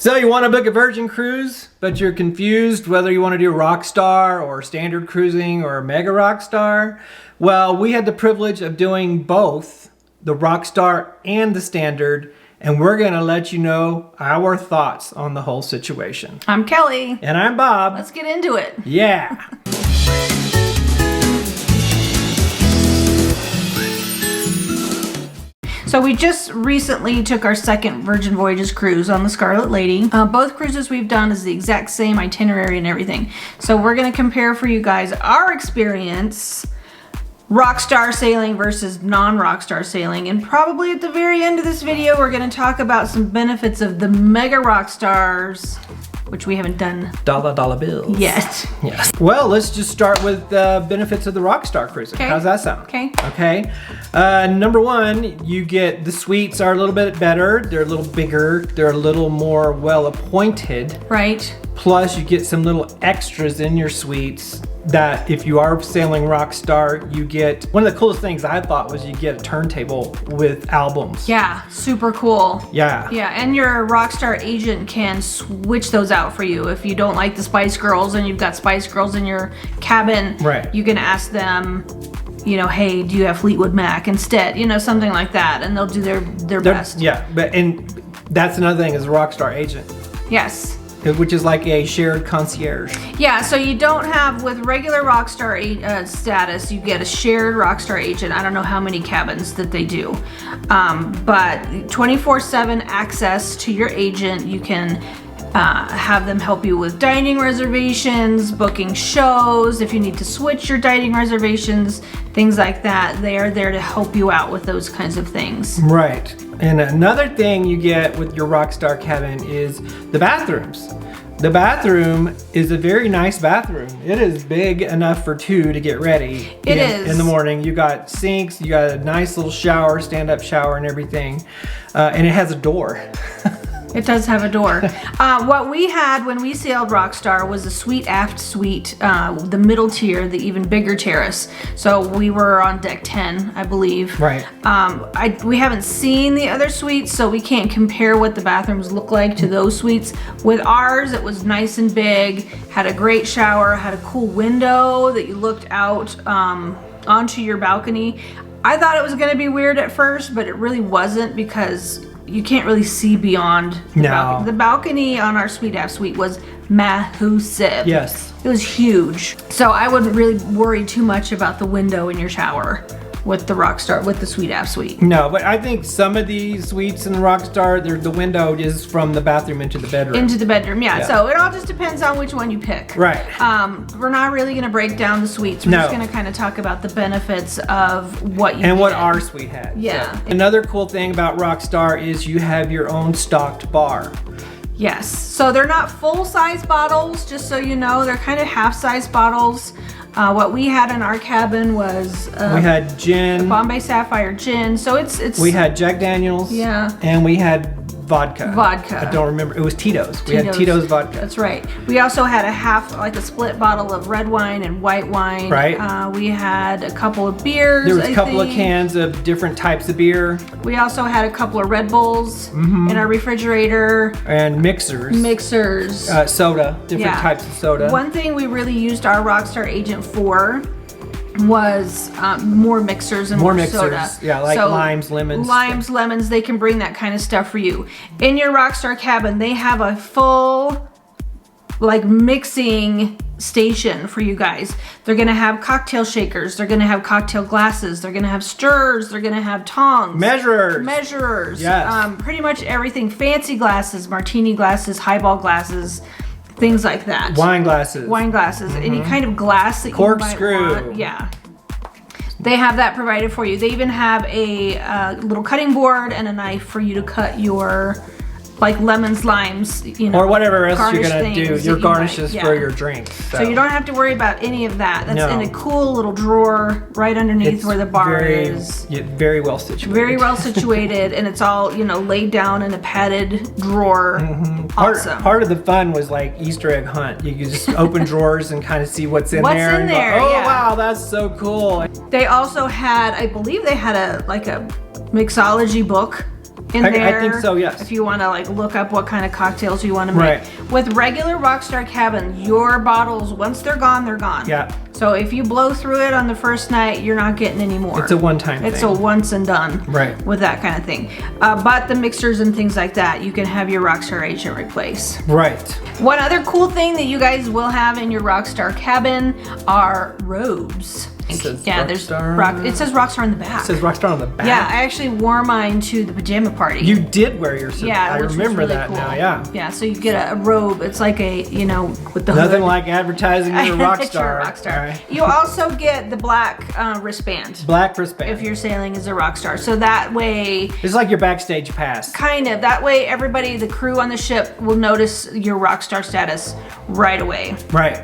So you want to book a Virgin cruise, but you're confused whether you want to do Rockstar or standard cruising or Mega Rockstar? Well, we had the privilege of doing both, the Rockstar and the standard, and we're going to let you know our thoughts on the whole situation. I'm Kelly. And I'm Bob. Let's get into it. Yeah. So we just recently took our second Virgin Voyages cruise on the Scarlet Lady. Both cruises we've done is the exact same itinerary and everything. So we're gonna compare for you guys our experience, Rockstar sailing versus non-Rockstar sailing. And probably at the very end of this video, we're gonna talk about some benefits of the Mega Rockstars, which we haven't done Dollar bills. yet. Yes. Well, let's just start with the benefits of the Rockstar cruising. Okay. How's that sound? Okay. Okay. Number one, you get the suites are a little bit better. They're a little bigger. They're a little more well appointed. Right. Plus, you get some little extras in your suites that if you are sailing Rockstar, you get. One of the coolest things I thought was you get a turntable with albums. Yeah, super cool. Yeah. Yeah, and your Rockstar agent can switch those out for you. If you don't like the Spice Girls and you've got Spice Girls in your cabin, right, you can ask them, you know, hey, do you have Fleetwood Mac instead? You know, something like that, and they'll do their best. Yeah, and that's another thing is a Rockstar agent. Yes. Which is like a shared concierge. Yeah, so you don't have, with regular Rockstar status, you get a shared Rockstar agent. I don't know how many cabins that they do. But 24/7 access to your agent. You can have them help you with dining reservations, booking shows, if you need to switch your dining reservations, things like that. They are there to help you out with those kinds of things. Right. And another thing you get with your Rockstar cabin is the bathrooms. The bathroom is a very nice bathroom. It is big enough for two to get ready. It is. In the morning. You got sinks, you got a nice little shower, stand-up shower and everything. And it has a door. It does have a door. What we had when we sailed Rockstar was a suite aft suite, the middle tier, the even bigger terrace. So we were on deck 10, I believe. Right. We haven't seen the other suites, so we can't compare what the bathrooms look like to those suites. With ours, it was nice and big, had a great shower, had a cool window that you looked out onto your balcony. I thought it was gonna be weird at first, but it really wasn't because you can't really see beyond the balcony. The balcony on our suite aft suite was massive. Yes. It was huge. So I wouldn't really worry too much about the window in your shower with the Rockstar, with the suite aft suite. No, but I think some of these suites in the Rockstar, the window is from the bathroom into the bedroom. Into the bedroom, yeah. So it all just depends on which one you pick. Right. We're not really gonna break down the suites. We're just gonna kind of talk about the benefits of what you and get. What our suite had. Yeah. So. Another cool thing about Rockstar is you have your own stocked bar. Yes. So they're not full-size bottles, just so you know. They're kind of half-size bottles. What we had in our cabin was we had gin, Bombay Sapphire gin. So it's we had Jack Daniels, yeah, and we had vodka. Vodka. I don't remember. It was Tito's. We had Tito's vodka. That's right. We also had a half, like a split bottle of red wine and white wine. Right. We had a couple of beers. There was a couple of cans of different types of beer. We also had a couple of Red Bulls in our refrigerator. And mixers. Soda. Different types of soda. One thing we really used our Rockstar agent for was more mixers and more soda. Yeah, like limes, lemons. Limes, lemons, they can bring that kind of stuff for you. In your Rockstar cabin, they have a full like mixing station for you guys. They're gonna have cocktail shakers, they're gonna have cocktail glasses, they're gonna have stirrers, they're gonna have tongs. Measurers. Yes. Pretty much everything. Fancy glasses, martini glasses, highball glasses, things like that. Wine glasses. Any kind of glass that corkscrew. You might want. Yeah. They have that provided for you. They even have a little cutting board and a knife for you to cut your like lemons, limes, you know, or whatever else you're gonna do, your garnishes for your drinks. So you don't have to worry about any of that. That's in a cool little drawer right underneath where the bar is. Very well situated. Very well situated, and it's all, you know, laid down in a padded drawer. Awesome. Part of the fun was like Easter egg hunt. You could just open drawers and kind of see what's in there. What's in there? Go, oh wow, that's so cool. They also had, I believe they had a mixology book in there. I think so, yes. If you want to like look up what kind of cocktails you want to make. Right. With regular Rockstar Cabin, your bottles, once they're gone, they're gone. Yeah. So if you blow through it on the first night, you're not getting any more. It's a one-time thing. It's a once and done. Right. With that kind of thing. But the mixers and things like that, you can have your Rockstar agent replace. Right. One other cool thing that you guys will have in your Rockstar Cabin are robes. It says Yeah, Rockstar. it says Rockstar on the back. It says Rockstar on the back. Yeah, I actually wore mine to the pajama party. You did wear your suit. Yeah, I which was remember really that cool. now, yeah. Yeah, so you get a robe. It's like a, with the Nothing hood. like advertising your Picture Rockstar. of Rockstar. All right. You also get the black wristband Black wristband. if you're sailing as a Rockstar. So that way, It's like your backstage pass. kind of, that way everybody, the crew on the ship will notice your Rockstar status right away. Right.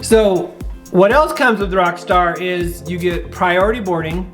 So what else comes with Rockstar is you get priority boarding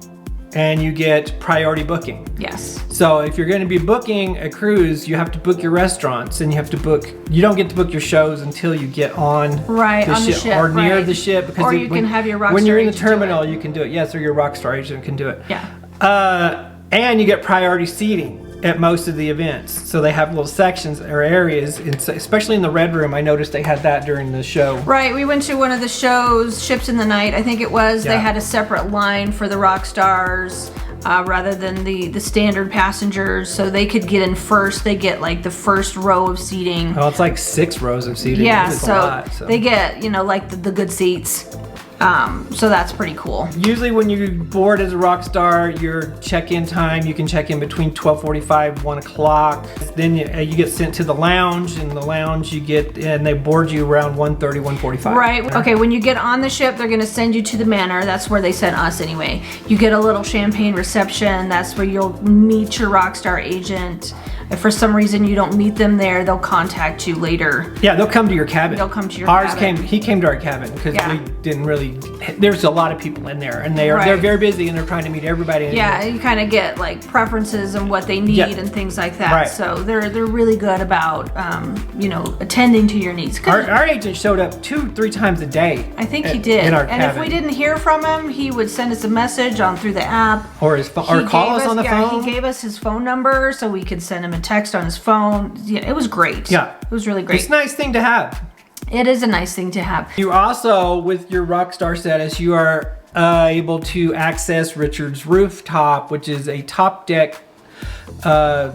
and you get priority booking. Yes. So if you're going to be booking a cruise, you have to book your restaurants and you have to book, you don't get to book your shows until you get on Right, on the ship, or near right. the ship. Because Or you can have your when you're Rockstar in the agent do terminal, it. you can do it. Yes, or your Rockstar agent can do it. Yeah. And you get priority seating at most of the events. So they have little sections or areas, especially in the Red Room. I noticed they had that during the show. Right, we went to one of the shows, Ships in the Night, I think it was. Yeah. They had a separate line for the rock stars rather than the standard passengers, so they could get in first. They get like the first row of seating. Well, it's like 6 rows of seating. Yeah, It's a so, lot, they get, like the good seats. So that's pretty cool. Usually when you board as a Rockstar, your check-in time, you can check in between 12:45, 1 o'clock. Then you get sent to the lounge. In the lounge and they board you around 1:30, 1:45. Right, okay, when you get on the ship, they're gonna send you to the manor. That's where they sent us anyway. You get a little champagne reception. That's where you'll meet your Rockstar agent. If for some reason you don't meet them there, they'll contact you later. Yeah, they'll come to your cabin. They'll come to your Ours cabin. he came to our cabin because Yeah. we didn't really, there's a lot of people in there and they're Right. very busy and they're trying to meet everybody. Yeah, you kind of get like preferences and what they need Yeah. and things like that. Right. So they're really good about attending to your needs. 'Cause Our agent showed up 2-3 times a day. I think he did. In our and cabin. if we didn't hear from him, he would send us a message through the app. Or or call us on the phone. He gave us his phone number so we could send him a text on his phone. Yeah, it was great. Yeah. It was really great. It's a nice thing to have. It is a nice thing to have. You also, with your Rockstar status, you are able to access Richard's Rooftop, which is a top deck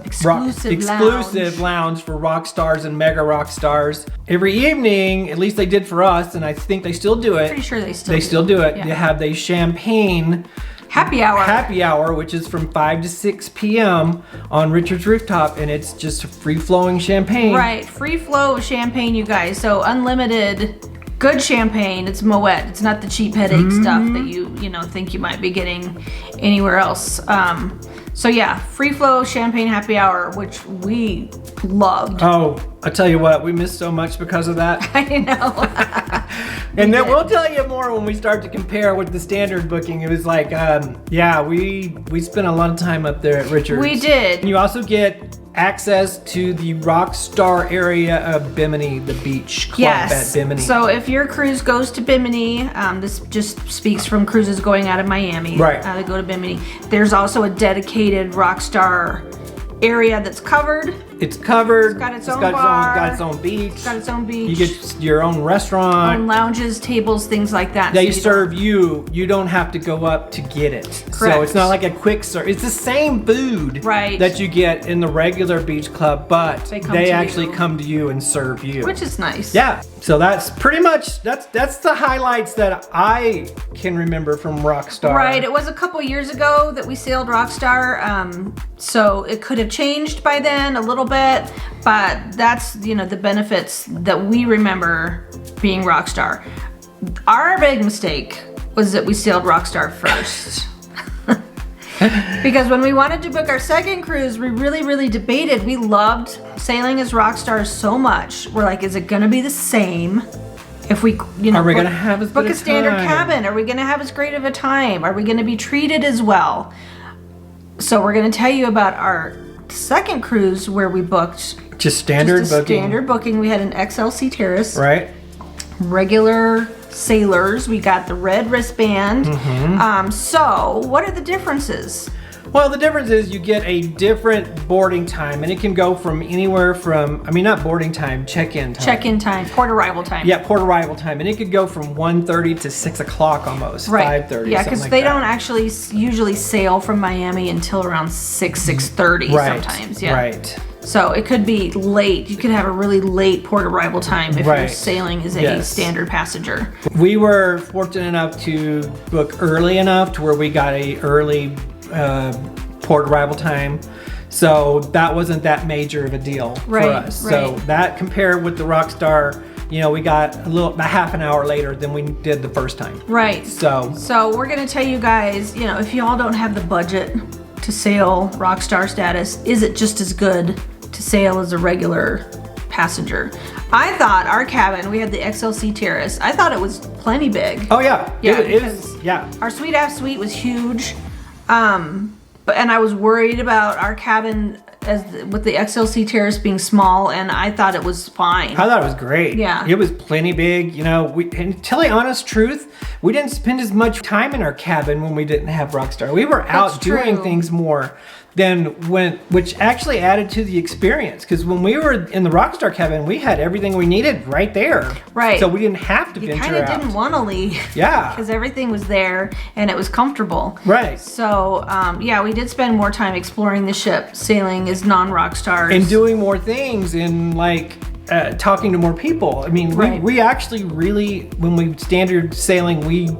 exclusive lounge for rock stars and mega rock stars. Every evening, at least they did for us, and I think they still do it. Pretty sure they still do it. Yeah. They have the champagne Happy hour. which is from 5 to 6 p.m. on Richard's Rooftop, and it's just free-flowing champagne. Right, free flow of champagne, you guys. So unlimited, good champagne. It's Moet. It's not the cheap headache stuff that you think you might be getting anywhere else. So yeah, free flow champagne happy hour, which we loved. Oh, I tell you what, we missed so much because of that. I know. And then we'll tell you more when we start to compare with the standard booking. It was like, we spent a lot of time up there at Richard's. We did. And you also get access to the Rockstar area of Bimini, the beach club at Bimini. So if your cruise goes to Bimini, this just speaks from cruises going out of Miami. Right. They go to Bimini. There's also a dedicated Rockstar area that's covered. It's covered. It's got its own bar. Got its own beach. It's got its own beach. You get your own restaurant. Own lounges, tables, things like that. They So serve you. You don't have to go up to get it. Correct. So it's not like a quick serve. It's the same food Right. that you get in the regular beach club, but They come they to actually you. come to you and serve you. which is nice. Yeah. So that's pretty much that's the highlights that I can remember from Rockstar. Right, it was a couple years ago that we sailed Rockstar, so it could have changed by then a little bit, but that's, the benefits that we remember being Rockstar. Our big mistake was that we sailed Rockstar first. Because when we wanted to book our second cruise, we really debated. We loved sailing as Rockstar so much. We're like, is it gonna be the same if we, Are we gonna have as book good a standard time? cabin? Are we gonna have as great of a time? Are we gonna be treated as well? So we're gonna tell you about our second cruise where we booked Just standard just a booking. standard booking. We had an XL Sea Terrace. Right. Regular sailors. We got the red wristband. Mm-hmm. So what are the differences? Well, the difference is you get a different boarding time, and it can go from anywhere from, I mean, not boarding time, check-in time. Check-in time, port arrival time. Yeah, port arrival time, and it could go from 1:30 to 6 o'clock almost, Right. 5:30. Yeah, because like they that. don't actually usually sail from Miami until around 6:30 Right. sometimes. Yeah. Right. So it could be late. You could have a really late port arrival time if you're Right. sailing as a Yes. standard passenger. We were fortunate enough to book early enough to where we got a early port arrival time. So that wasn't that major of a deal Right, for us. So right. that compared with the Rockstar, you know, we got about half an hour later than we did the first time. Right. So we're gonna tell you guys, you know, if y'all don't have the budget to sail Rockstar status, is it just as good to sail as a regular passenger? I thought our cabin, we had the XL Sea Terrace. I thought it was plenty big. oh yeah, Yeah, it is. because Yeah. Our suite aft suite was huge, and I was worried about our cabin with the XL Sea Terrace being small, and I thought it was fine. I thought it was great. Yeah. It was plenty big. You know, and to tell the honest truth, we didn't spend as much time in our cabin when we didn't have Rockstar. We were out That's doing true. things more than which actually added to the experience. Because when we were in the Rockstar cabin, we had everything we needed right there. Right. So we didn't have to You venture kind of out. didn't want to leave. Yeah. Because everything was there and it was comfortable. Right. So, yeah, we did spend more time exploring the ship, sailing as non-Rockstars. And doing more things and like talking to more people. I mean, Right. we actually really, when we standard sailing, we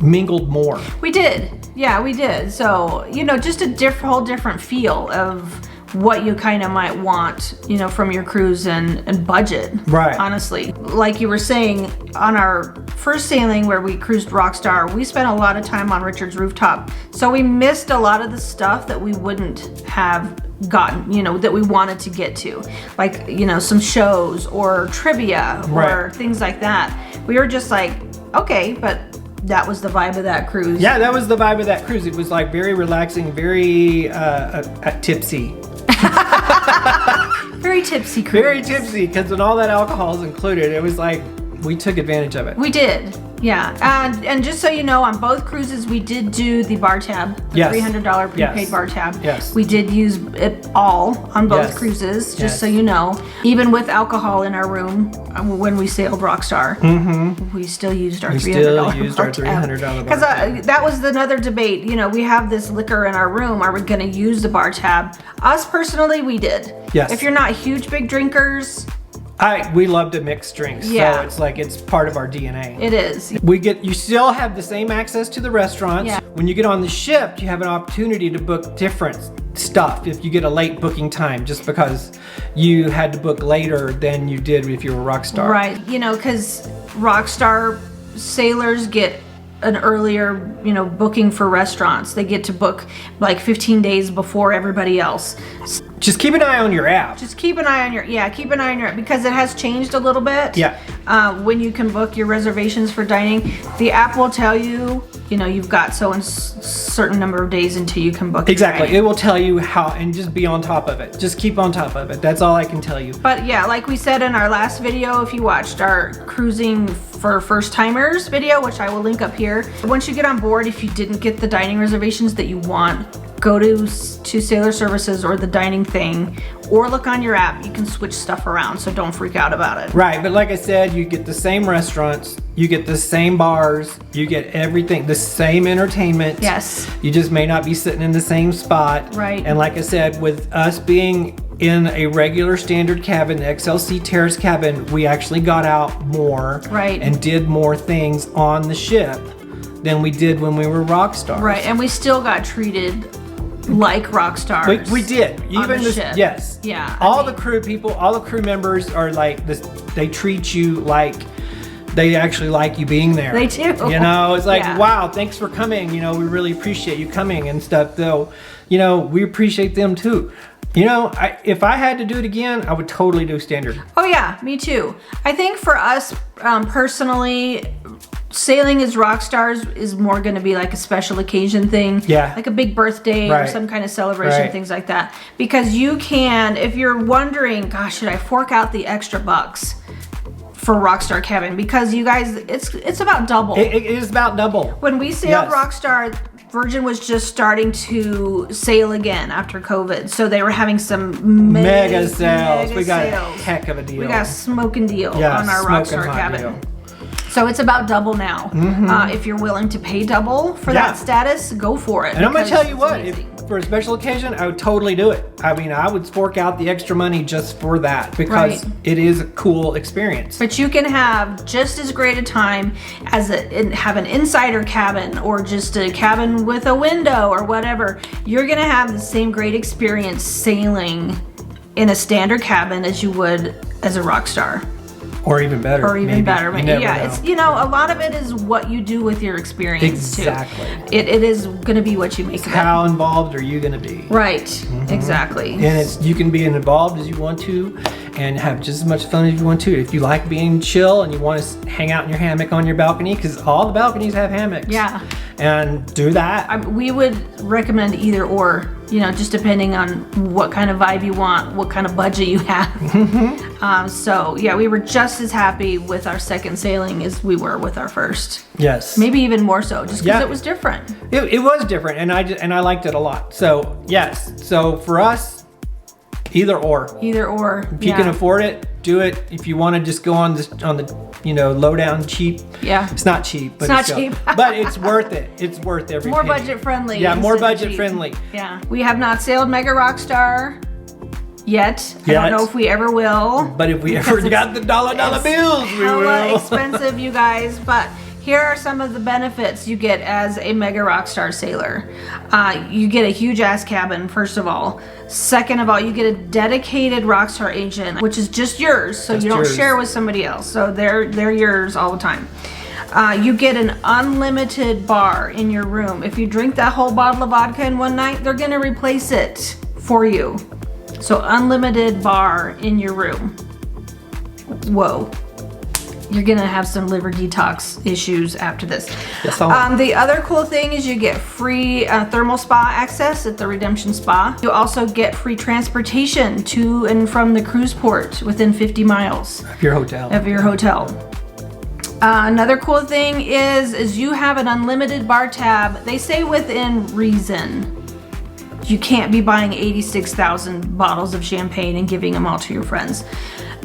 mingled more. We did. Yeah, we did. So, you know, just a whole different feel of what you kind of might want, you know, from your cruise and budget. Right. Honestly. Like you were saying, on our first sailing where we cruised Rockstar, we spent a lot of time on Richard's rooftop. So we missed a lot of the stuff that we wouldn't have gotten, you know, that we wanted to get to. Like, you know, some shows or trivia or Right. things like that. We were just like, okay, but that was the vibe of that cruise. Yeah, that was the vibe of that cruise. It was like very relaxing, very tipsy. Very tipsy cruise. Very tipsy, because when all that alcohol is included, it was like we took advantage of it. We did. Yeah, and just so you know, on both cruises we did do the bar tab, the Yes. $300 prepaid Yes. bar tab. Yes. We did use it all on both Yes. cruises, just Yes. so you know. Even with alcohol in our room when we sailed Rockstar, we still used our $300 still used our $300 bar Because tab. that was another debate. You know, we have this liquor in our room. Are we going to use the bar tab? Us personally, we did. Yes. If you're not huge big drinkers, We love to mix drinks, Yeah. so it's like it's part of our DNA. it is. You still have the same access to the restaurants. Yeah. When you get on the ship, you have an opportunity to book different stuff if you get a late booking time, just because you had to book later than you did if you were Rockstar. Right, you know, because Rockstar sailors get an earlier, you know, booking for restaurants. They get to book like 15 days before everybody else. Just keep an eye on your app. Just keep an eye on keep an eye on your, because it has changed a little bit. Yeah. When you can book your reservations for dining, the app will tell you, you know, you've got certain number of days until you can book. your Exactly. dining. It will tell you how, and just be on top of it. Just keep on top of it. That's all I can tell you. But yeah, like we said in our last video, if you watched our cruising for first timers video, which I will link up here, once you get on board, if you didn't get the dining reservations that you want, go to Sailor Services or the dining thing, or look on your app. You can switch stuff around, so don't freak out about it. Right, but like I said, you get the same restaurants, you get the same bars, you get everything, the same entertainment. Yes. You just may not be sitting in the same spot. Right. And like I said, with us being in a regular standard cabin, the XL Sea Terrace cabin, we actually got out more. Right. And did more things on the ship than we did when we were Rockstar. Right, and we still got treated like rock stars. We did. on Even the ship. yes. Yeah. All the crew people, all the crew members are like this. They treat you like they actually like you being there. They do. You know, it's like, Yeah. wow, thanks for coming. You know, we really appreciate you coming and stuff. Though, you know, we appreciate them too. You know, if I had to do it again, I would totally do standard. Oh yeah, me too. I think for us personally, sailing as rock stars is more going to be like a special occasion thing. Yeah. Like a big birthday or Right. some kind of celebration, Right. things like that. Because you can, if you're wondering, gosh, should I fork out the extra bucks for Rockstar cabin? Because you guys, it's about double. It is about double. When we sailed Yes. Rockstar, Virgin was just starting to sail again after COVID, so they were having some mega sales. We got sales. a heck of a deal. We got a smoking deal Yeah, on our smoking Rockstar hot cabin. deal. So it's about double now. If you're willing to pay double for Yeah. that status, go for it. And I'm gonna because tell you it's what, amazing. for a special occasion, I would totally do it. I mean, I would fork out the extra money just for that because Right. it is a cool experience. But you can have just as great a time as have an insider cabin or just a cabin with a window or whatever. You're gonna have the same great experience sailing in a standard cabin as you would as a Rockstar. Or even better. Or even maybe. better. You never Yeah, know. it's, you know, a lot of it is what you do with your experience Exactly. too. It is gonna be what you make of it. How involved are you gonna be? Right, exactly. And you can be as involved as you want to and have just as much fun as you want to. If you like being chill and you want to hang out in your hammock on your balcony, because all the balconies have hammocks. Yeah. And do that. We would recommend either or, you know, just depending on what kind of vibe you want, what kind of budget you have. So yeah, we were just as happy with our second sailing as we were with our first. Yes. Maybe even more so, just because Yeah. it was different. It was different, and I liked it a lot. So yes. So for us, either or. Either or. If you can afford it, do it. If you want to just go on the lowdown cheap. Yeah. It's not cheap, but It's not still- cheap. but it's worth it. It's worth every More penny. budget friendly. Yeah, more instead of budget cheap. friendly. Yeah. We have not sailed Mega Rockstar yet. I Yet. don't know if we ever will. But if we ever got the dollar It's bills, we hella will. expensive, you guys, but here are some of the benefits you get as a Mega Rockstar sailor. You get a huge ass cabin, first of all. Second of all, you get a dedicated Rockstar agent, which is just yours, so Just you don't yours. share with somebody else. So they're yours all the time. You get an unlimited bar in your room. If you drink that whole bottle of vodka in one night, they're gonna replace it for you. So unlimited bar in your room. Whoa. You're gonna have some liver detox issues after this. Yes, I'll- The other cool thing is you get free thermal spa access at the Redemption Spa. You also get free transportation to and from the cruise port within 50 miles Your hotel. of your hotel. Another cool thing is you have an unlimited bar tab. They say within reason. You can't be buying 86,000 bottles of champagne and giving them all to your friends.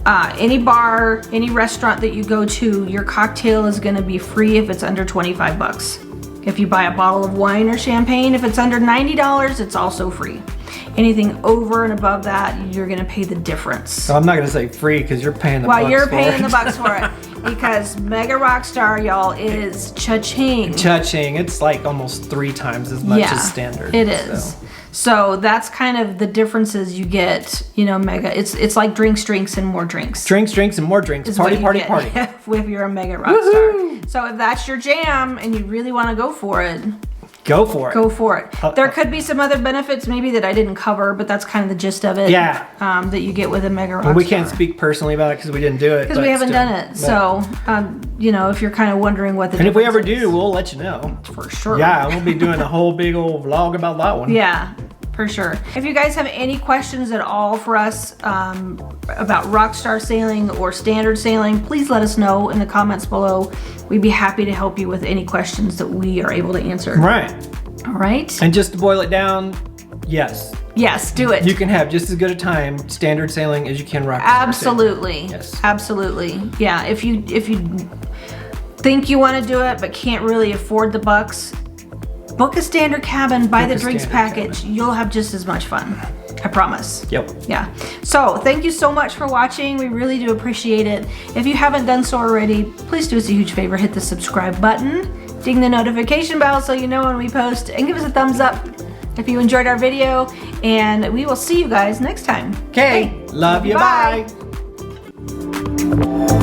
Any bar, any restaurant that you go to, your cocktail is gonna be free if it's under 25 bucks. If you buy a bottle of wine or champagne, if it's under $90, it's also free. Anything over and above that, you're gonna pay the difference. So I'm not gonna say free because you're paying the bucks Well, you're for paying it. the bucks for it because Mega Rockstar, y'all, is cha-ching. Cha-ching. It's like almost 3 times as much as standard. It is. So that's kind of the differences you get, you know, Mega. It's like drinks, and more drinks. Drinks, and more drinks. Is Party, what you party, get party. if you're a Mega Rockstar. So if that's your jam and you really want to go for it, Go for it. go for it. There could be some other benefits maybe that I didn't cover, but that's kind of the gist of it. Yeah. That you get with a Mega Rockstar. Well, we can't speak personally about it because we didn't do it. because we but haven't still. done it. But- So, you know, if you're kind of wondering what the And if we ever difference do, we'll let you know. is, for sure. Yeah, we'll be doing a whole big old vlog about that one. Yeah, for sure. If you guys have any questions at all for us about Rockstar sailing or standard sailing, please let us know in the comments below. We'd be happy to help you with any questions that we are able to answer. Right. All right? And just to boil it down, yes, Yes, do it. you can have just as good a time standard sailing as you can rock. Absolutely. Yes. Absolutely. Yeah, if you think you want to do it but can't really afford the bucks, book a standard cabin, buy Book the a drinks standard package. You'll have just as much fun. I promise. Yep. Yeah. So thank you so much for watching. We really do appreciate it. If you haven't done so already, please do us a huge favor. Hit the subscribe button, ding the notification bell so you know when we post, and give us a thumbs up if you enjoyed our video. And we will see you guys next time. Okay. Love you. Bye. Bye.